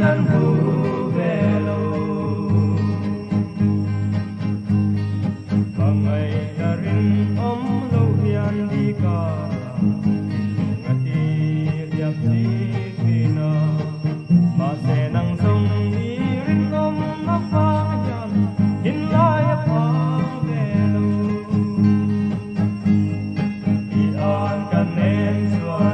nan hu velo Mangai na rin lo yan di ka Ngati liap si kina Mase nang song ni rin na pa yan In lai pa velo Ian ka nen suar